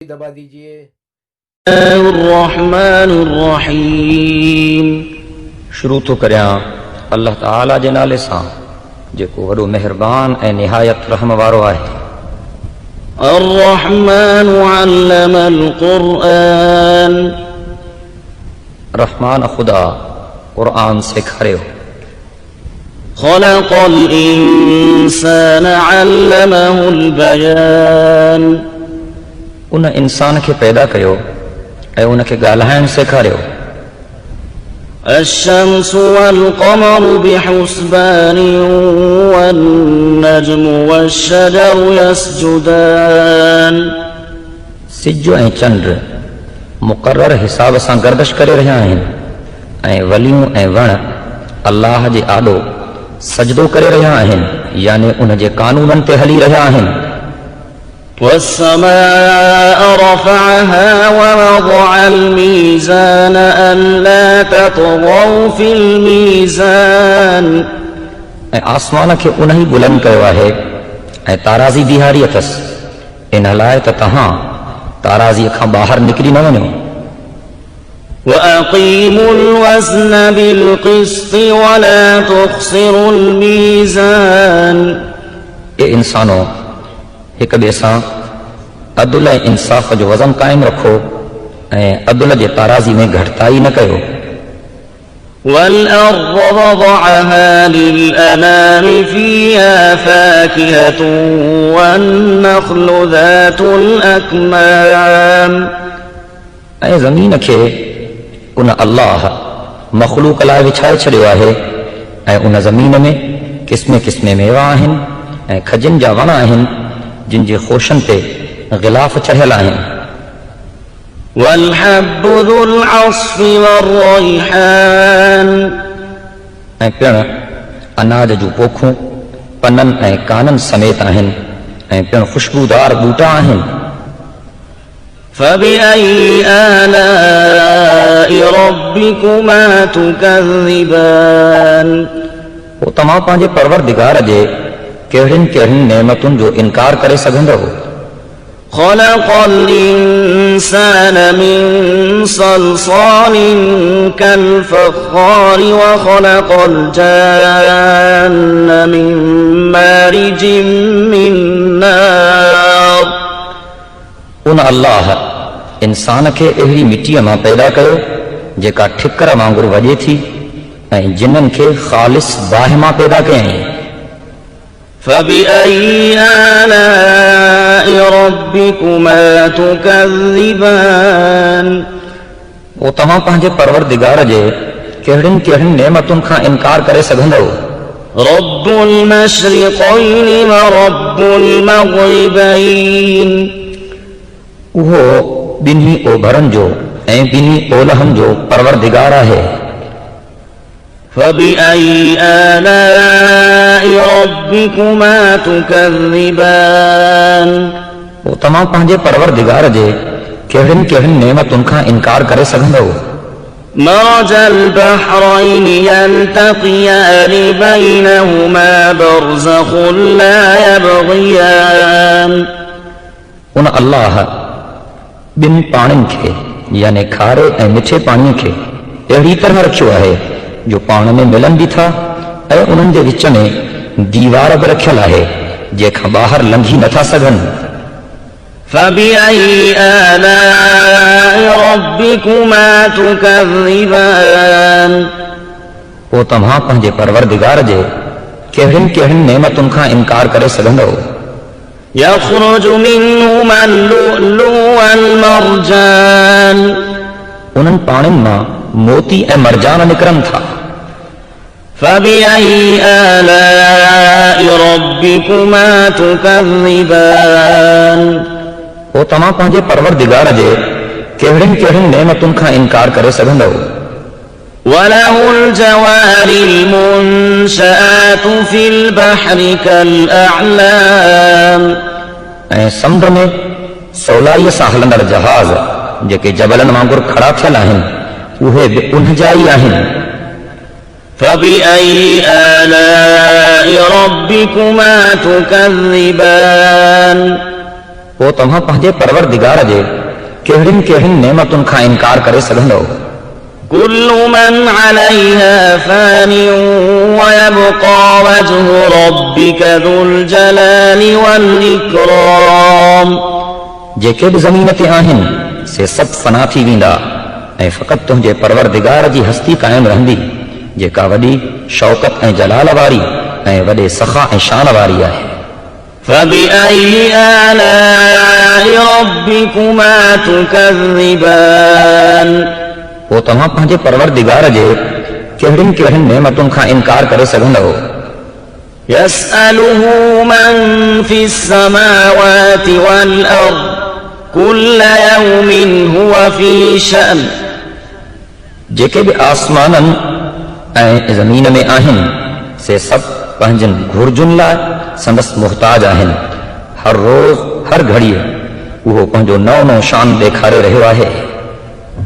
दबा दीजिए। अर्रहमानुर्रहीम। शुरू तो करियां अल्लाह ताला जे नाले सां जेको वॾो मेहरबान ऐं निहायत रहम वारो आहे। अर्रहमान अल्लमल क़ुरआन। रहमान खुदा क़ुरआन सेखारियो। ख़लक़ल इंसान अल्लमहुल बयान। उन इंसान खे पैदा कयो ऐं उनखे ॻाल्हाइण सेखारियो। अश्शम्सु वल क़मरु बिहुस्बान वन्नज्मु वश्शजरु यस्जुदान। सिज ऐं चंड मुक़र्रर हिसाब सां गर्दिश करे रहिया आहिनि ऐं वलियूं ऐं वण अल्लाह जे आॾो सजदो करे रहिया आहिनि, यानी उन जे कानूननि ते हली रहिया आहिनि। والسماء رفعها ووضع الميزان ألا تطغوا في الميزان। ऐं आसमान खे उन ई बुलंद कयो आहे ऐं ताराज़ी बीहारी अथसि, इन लाइ त तव्हां ताराज़ीअ खां ॿाहिरि निकिरी न वञो। وأقيموا الوزن بالقسط ولا تخسروا الميزان। ए इंसानो, हिक ॿिए सां अदुल ऐं इंसाफ़ जो वज़न क़ाइमु रखो ऐं अदुल जे ताराज़ी में घटिताई न कयो। والأرض وضعها للأنام فيها فاكهة والنخل ذات الأكمام। ऐं ज़मीन खे उन अल्लाह मख़लूक़ लाइ विछाए छॾियो आहे ऐं उन ज़मीन में क़िस्मे क़िस्मे मेवा आहिनि ऐं खजनि जा वण आहिनि जिन जे खोशनि ते ग़िलाफ़ चढ़ियल आहिनि। والحب ذو العصف والريحان। ऐं पिणु अनाज जूं पोखूं पननि ऐं काननि समेत आहिनि ऐं पिणु ख़ुशबूदार ॿूटा आहिनि। فبأي آلاء ربكما تكذبان। पोइ तव्हां पंहिंजे परवरदिगार जे कहिड़ियुनि कहिड़ियुनि नेमतुनि जो इनकार करे सघंदव। خلق الإنسان من صلصال كالفخار وخلق الجان من مارج من نار। उन अल्लाह इंसान खे अहिड़ी मिटीअ मां पैदा कयो जेका ठिकर वांगुरु वॼे थी ऐं जिन्हनि खे ख़ालिस बाहि मां पैदा कयईं। فبأي آلاء ربكما تكذبان। पोइ तव्हां पंहिंजे परवरदिगार जे कहिड़ियुनि कहिड़ियुनि नेमतुनि खां इनकार करे सघंदव। رب المشرقين ورب المغربين। उहो ॿिन्ही ओभरनि जो ऐं ॿिन्ही ओलहनि जो परवरदिगार आहे। فبأي آلاء ربكما تكذبان। पोइ तव्हां पंहिंजे परवरदिगार जे कहिड़ियुनि कहिड़ियुनि नेमतुनि खां इनकार करे सघंदव। مرج البحرين يلتقيان بينهما برزخ لا يبغيان। उन अल्लाह ॿिनि पाणिनि खे यानी खारे ऐं मिठे पाणीअ खे अहिड़ी तरह रखियो आहे जो पाण में मिलनि बि था ऐं उन्हनि जे विच में दीवार बि रखियल आहे जंहिंखां ॿाहिरि लंघी नथा सघनि। فبأي آلاء ربكما تكذبان। पोइ तव्हां पंहिंजे परवरदिगार जे कहिड़ियुनि कहिड़ियुनि नेमतुनि खां इनकार करे सघंदव। يخرج منهما اللؤلؤ والمرجان। उन्हनि पाणिनि मां मोती ऐं मरजान निकिरनि था। فبأي آلاء ربكما تكذبان। पोइ तव्हां पंहिंजे परवरदिगार जे कहिड़ियुनि कहिड़ियुनि नेमतुनि खां इनकार करे सघंदव। وله الجوار المنشآت في البحر كالأعلام। ऐं समुंड में सवलाईअ सां हलंदड़ जहाज़ जेके जबलनि वांगुरु खड़ा थियल आहिनि उहे बि उन जा ई आहिनि। فبأي آلاء ربكما تكذبان। पोइ तव्हां पंहिंजे परवरदिगार जे कहिड़ियुनि कहिड़ियुनि नेमतुनि खां इनकार करे सघंदव। كل من عليها فان ويبقى وجه ربك ذو الجلال والإكرام। जेके बि ज़मीन ते आहिनि से सभु फना थी वेंदा ऐं फ़क़ति तुंहिंजे परवरदिगार जी हस्ती क़ाइमु रहंदी जेका वॾी शौक़त ऐं जलाल वारी ऐं वॾे सख़ा ऐं शान वारी आहे। فبأي آلاء ربكما تكذبان। पोइ तव्हां पंहिंजे परवरदिगार जे कहिड़ियुनि कहिड़ियुनि नेमतुनि खां इनकार करे सघंदव। يسأله من في السماوات والأرض كل يوم هو في شأن। जेके बि आसमाननि ऐं ज़मीन में आहिनि से सभु पंहिंजनि घुर्जुनि लाइ संदसि मुहताज आहिनि। हर रोज़ हर घड़ीअ उहो पंहिंजो नओं नओं शान ॾेखारे रहियो आहे।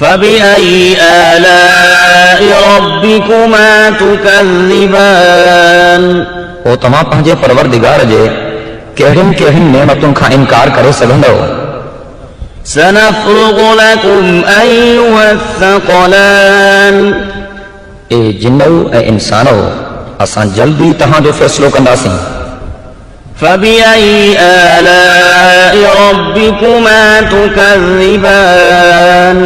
فبأي آلاء ربكما تكذبان। पोइ तव्हां पंहिंजे परवरदिगार जे कहिड़ियुनि कहिड़ियुनि नेमतुनि खां इनकार करे सघंदव। سنفرغ لكم أيها الثقلان। ए जिन्नो ऐं इंसानो असां जल्दी तव्हांजो फ़ैसिलो कंदासीं। فبأي آلاء ربكما تكذبان।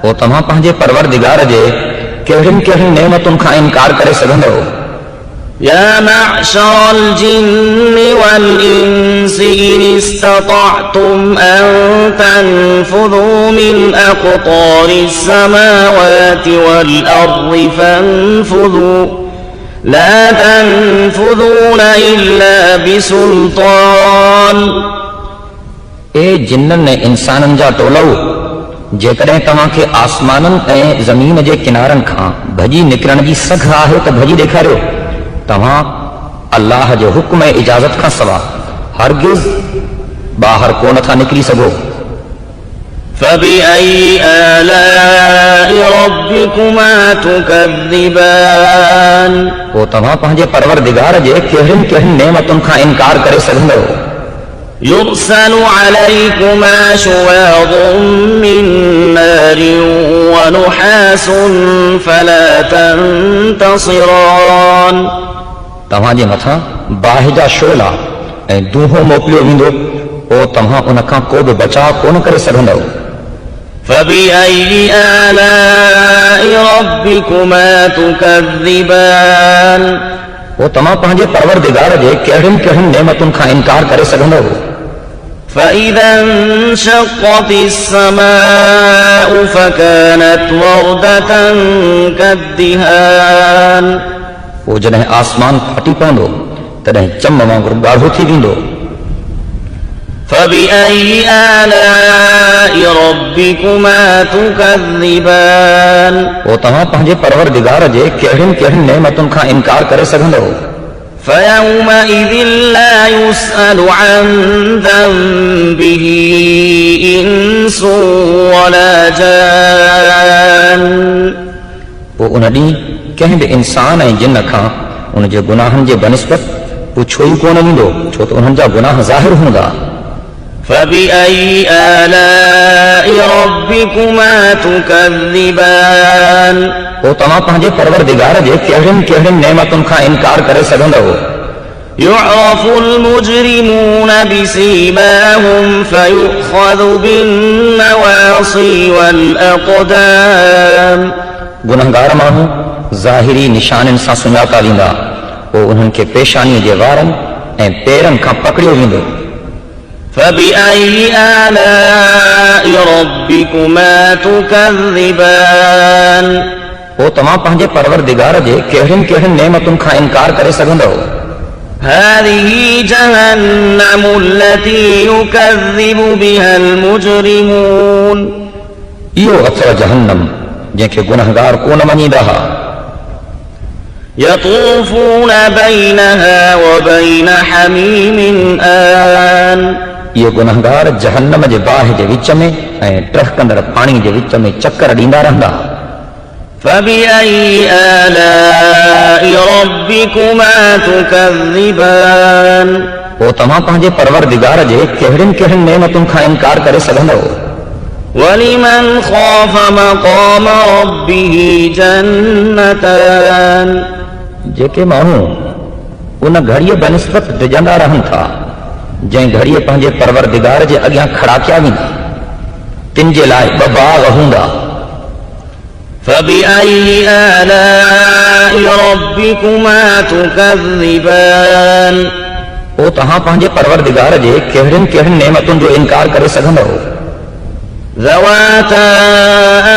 पोइ तव्हां पंहिंजे परवरदिगार जे कहिड़ियुनि कहिड़ियुनि नेमतुनि खां इनकार करे सघंदव। يا معشر الجن والإنس إن استطعتم أن تنفذوا من أقطار السماوات والأرض فانفذوا لا تنفذون إلا بسلطان। ए जिन्ननि ऐं इंसाननि जा टोलव, जेकॾहिं तव्हांखे आसमाननि ऐं ज़मीन जे किनारनि खां भॼी निकिरण जी सघ आहे त भॼी ॾेखारियो। तव्हां अल्लाह जे हुक्म ऐं इजाज़त खां सवा हरगिज़ ॿाहिरि कोन था निकिरी सघो। فبأي آلاء ربكما تكذبان। पोइ तव्हां पंहिंजे परवरदिगार जे कहिड़ियुनि कहिड़ियुनि नेमतुनि खां इनकार करे सघंदव। يرسل عليكما شواظ من نار ونحاس فلا تنتصران। तव्हांजे मथां बाहि जा शोला ऐं दूहो मोकिलियो वेंदो, पोइ तव्हां उन खां को बि बचाव कोन करे सघंदव। فبأي آلاء ربكما تكذبان। पोइ तव्हां पंहिंजे परवरदिगार जे कहिड़ियुनि कहिड़ियुनि नेमतुनि खां इनकार करे सघंदव। فإذا انشقت السماء فكانت وردة كالدهان। पोइ जॾहिं आसमान फाटी पवंदो तॾहिं चम वांगुरु ॻाढ़ो थी वेंदो। فبأي آلاء ربكما تكذبان। पोइ तव्हां पंहिंजे परवरदिगार जे कहिड़ियुनि कहिड़ियुनि नेमतुनि खां इनकार करे सघंदव। فيومئذ لا يسأل عن ذنبه إنس ولا جان। पोइ उन ॾींहुं कंहिं बि इंसान ऐं जिन खां उन जे गुनाहनि जे बनिस्बत पुछो ई कोन वेंदो, छो त उन्हनि जा गुनाह ज़ाहिर हूंदा। فبأي آلاء ربكما تكذبان। पोइ तव्हां पंहिंजे परवरदिगार जे कहिड़ियुनि कहिड़ियुनि नेमतुनि खां इनकार करे सघंदव। يعرف المجرمون بسيماهم فيؤخذ بالنواصي والأقدام। गुनहगार माण्हू ज़ाहिरी निशाननि सां सुञाता वेंदा, पोइ उन्हनि खे पेशानीअ जे वारनि ऐं पेरनि खां पकड़ियो वेंदो। فبأي آلاء ربكما تكذبان। पोइ तव्हां पंहिंजे परवरदिगार जे कहिड़ियुनि कहिड़ियुनि नेमतुनि खां इनकार करे सघंदव। هذه جهنم التي يكذب بها المجرمون। इहो अथव जहन्नम जंहिंखे गुनहगार कोन मञींदा हुआ। يطوفون بينها وبين حميم آن। इहे गुनहगार जहन्नम जे बाहि जे विच में ऐं टहकंदड़ पाणी जे विच में चकर ॾींदा रहंदा। فبأي آلاء ربكما تكذبان। पोइ तव्हां पंहिंजे परवरदिगार जे कहिड़ियुनि कहिड़ियुनि नेमतुनि खां इनकार करे सघंदव। वलिमन ख़ाफ़ मक़ाम रब्बिही जन्नतान, जेके माण्हू उन घड़ीअ बनिस्बत डिॼंदा रहनि था जंहिं घड़ीअ पंहिंजे परवरदिगार जे अॻियां खड़ा कया वेंदा, तिन जे लाइ ॿ बाग़ हूंदा। فبأي آلاء ربكما تكذبان, पोइ तव्हां पंहिंजे परवरदिगार जे कहिड़ियुनि कहिड़ियुनि नेमतुनि जो इनकार करे सघंदव। ذواتا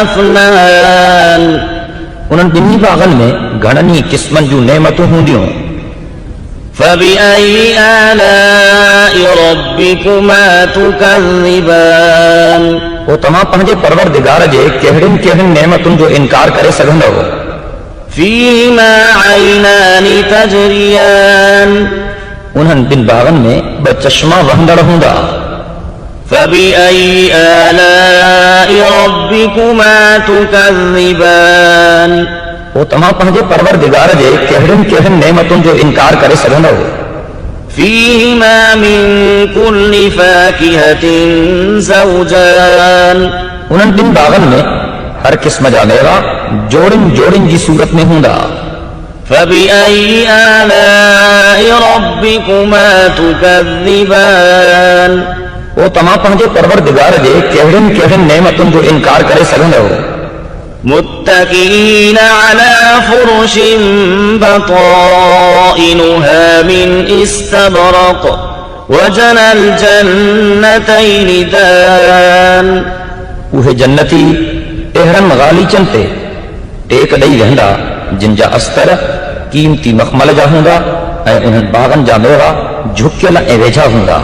أفنان, उन्हनि ॿिन्ही बाग़नि में घणनि ई क़िस्मनि जूं नेमतूं हूंदियूं। فبأي آلاء ربكما تكذبان, पोइ तव्हां पंहिंजे परवरदिगार जे कहिड़ियुनि कहिड़ियुनि नेमतुनि जो इनकार करे सघंदव। فيهما عينان تجريان, उन्हनि ॿिनि बाग़नि में ॿ चश्मा वहंदड़ हूंदा। فبأي آلاء ربكما تكذبان, पोइ तव्हां पंहिंजे परवरदिगार जे कहिड़ियुनि कहिड़ियुनि नेमतुनि जो इनकार करे सघंदव। فيهما من كل فاكهة زوجان, उन्हनि ॿिनि बाग़नि में हर क़िस्म जा मेवा जोड़ियुनि जोड़ियुनि जी सूरत में हूंदा। فبأي آلاء ربكما تكذبان, पोइ तव्हां पंहिंजे परवरदिगार जे कहिड़ियुनि कहिड़ियुनि नेमतुनि जो इनकार करे सघंदव। متكئين على فرش بطائنها من استبرق وجنى الجنتين دان, उहे जन्नती अहिड़नि ग़ालीचनि ते टेक ॾेई वेंदा जिन जा अस्तर क़ीमती मखमल जा हूंदा ऐं उन्हनि बाग़नि जा मेवा झुकियल ऐं वेझा हूंदा।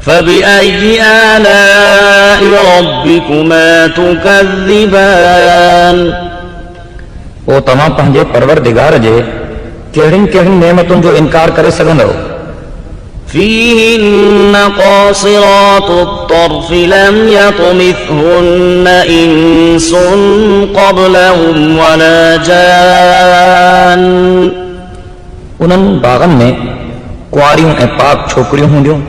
فبأي آلاء ربكما تكذبان, पोइ तव्हां पंहिंजे परवरदिगार जे कहिड़ियुनि कहिड़ियुनि नेमतुनि जो इनकार करे सघंदव। فيهن قاصرات الطرف لم يطمثهن إنس قبلهم ولا جان, उन्हनि बाग़नि में कुंवारियूं ऐं पाक छोकिरियूं हूंदियूं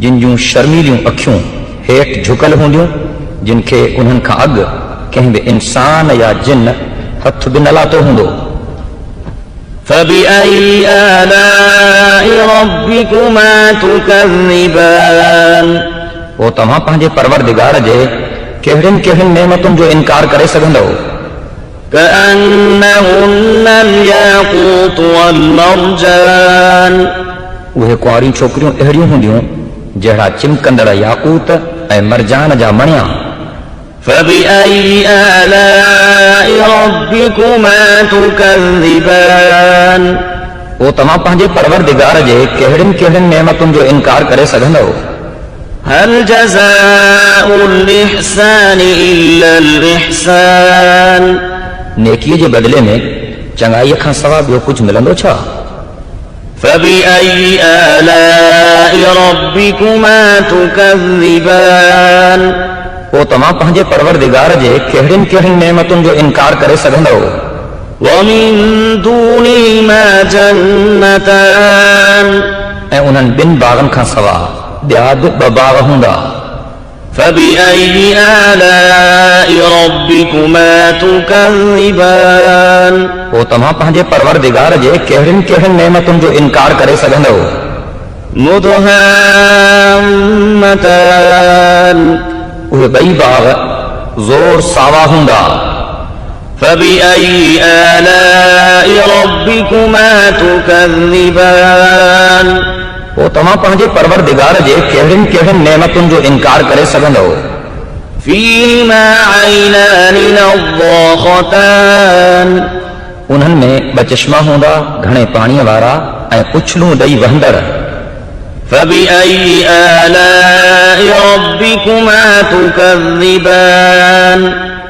जिन जूं शर्मीलियूं अखियूं हेठि झुकल हूंदियूं, जिन खे उन्हनि खां अॻु कंहिं बि इंसान या जिन हथ बि न लाथो हूंदो। فبأي آلاء ربكما تكذبان, पोइ तव्हां पंहिंजे परवरदिगार जे कहिड़ियुनि कहिड़ियुनि नेमतुनि जो इनकार करे सघंदव। كأنهن الياقوت والمرجان, उहे कुंवारियूं छोकिरियूं अहिड़ियूं हूंदियूं जहिड़ा चिमकंदड़ याकूत ऐं मरजान जा मणिया। فبأي آلاء ربكما تكذبان, पोइ तव्हां पंहिंजे परवरदिगार जे कहिड़ियुनि कहिड़ियुनि नेमतुनि जो इनकार करे सघंदव। هل جزاء الإحسان إلا الإحسان, नेकीअ जे बदिले में चङाईअ खां सवाइ ॿियो कुझु मिलंदो छा? فبأي آلاء ربكما تكذبان, पोइ तव्हां पंहिंजे परवरदिगार जे कहिड़ियुनि कहिड़ियुनि नेमतुनि जो इनकार करे सघंदव। ومن دونهما جنتان, ऐं उन्हनि ॿिनि बाग़नि खां सवाइ ॿिया बि ॿ बाग़ हूंदा। فبأي آلاء ربكما تكذبان, पोइ तव्हां पंहिंजे परवरदिगार जे कहिड़ियुनि कहिड़ियुनि नेमतुनि जो इनकार करे सघंदव। مدهامتان, उहे ॿई बाग़ ज़ोर सावा हूंदा। فبأي آلاء ربكما تكذبان, पोइ तव्हां पंहिंजे परवरदिगार जे कहिड़ियुनि कहिड़ियुनि नेमतुनि जो इनकार करे सघंदव। فيهما عينان نضاختان, उन्हनि में ॿ चश्मा हूंदा घणे पाणीअ वारा ऐं उछलूं ॾेई वहंदड़। فبأي آلاء ربكما تكذبان,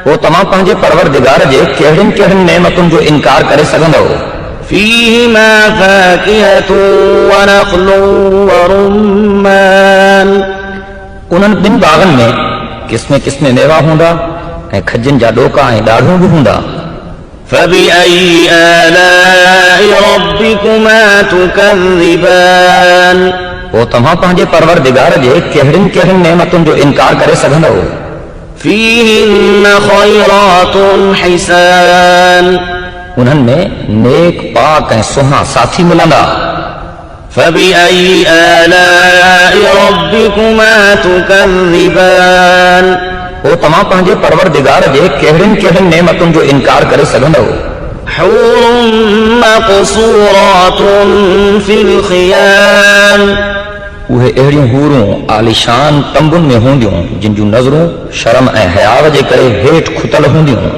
पोइ तव्हां पंहिंजे परवरदिगार जे कहिड़ियुनि कहिड़ियुनि नेमतुनि जो इनकार करे सघंदव। فيهما فاكهة ونخل ورمان, उन्हनि ॿिनि बाग़नि में क़िस्मे क़िस्मे मेवा हूंदा ऐं खजनि जा ॾोका ऐं ॾाढ़ूं बि हूंदा। فبأي آلاء ربكما تكذبان, पोइ तव्हां पंहिंजे परवरदिगार जे कहिड़ियुनि कहिड़ियुनि नेमतुनि जो इनकार करे सघंदव فيهن خيرات حسان उन्हनि में नेक पाक ऐं सुहिणा साथी मिलंदा فبأي آلاء ربكما تكذبان पोइ तव्हां पंहिंजे परवरदिगार जे कहिड़ियुनि कहिड़ियुनि नेमतुनि जो इनकार करे सघंदव حور مقصورات في الخيام उहे अहिड़ियूं हूरूं आलिशान तंबुनि में हूंदियूं जिन जूं नज़रूं शर्म ऐं हयाव जे करे हेठि खुतल हूंदियूं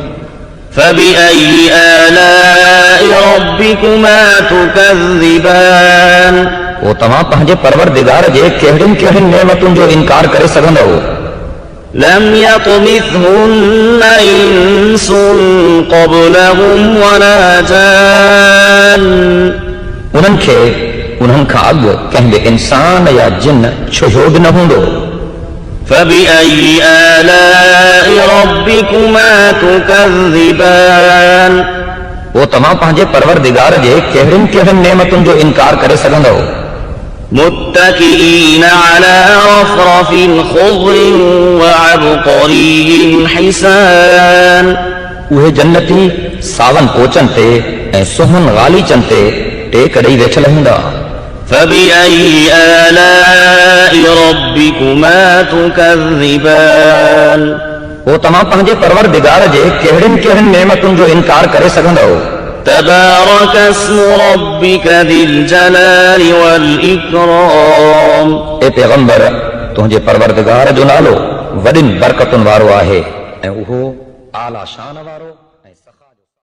فبأي آلاء ربكما تكذبان पोइ तव्हां पंहिंजे परवरदिगार जे कहिड़ियुनि कहिड़ियुनि नेमतुनि जो इनकार करे सघंदव لم يطمثهن إنس قبلهم ولا جان उन्हनि खां अॻु कंहिं बि इंसान या जिन छुहियो बि न हूंदो فبأي آلاء ربكما تكذبان पोइ तव्हां पंहिंजे परवरदिगार जे कहिड़ियुनि कहिड़ियुनि नेमतुनि जो इनकार करे सघंदव متكئين على رفرف خضر وعبقري حسان उहे जन्नती सावन पोचन ते ऐं सुहन ग़ालीचनि ते टेक ॾेई वेठल हूंदा فبأي آلاء ربكما تكذبان पोइ तव्हां पंहिंजे परवरदिगार जे कहिड़ियुनि कहिड़ियुनि नेमतुनि जो इनकार करे सघंदव تبارك اسم ربك ذي الجلال والإكرام ए पैगंबर तुंहिंजे परवरदिगार जो नालो वॾियुनि बरकतुनि वारो आहे ऐं उहो आला शान वारो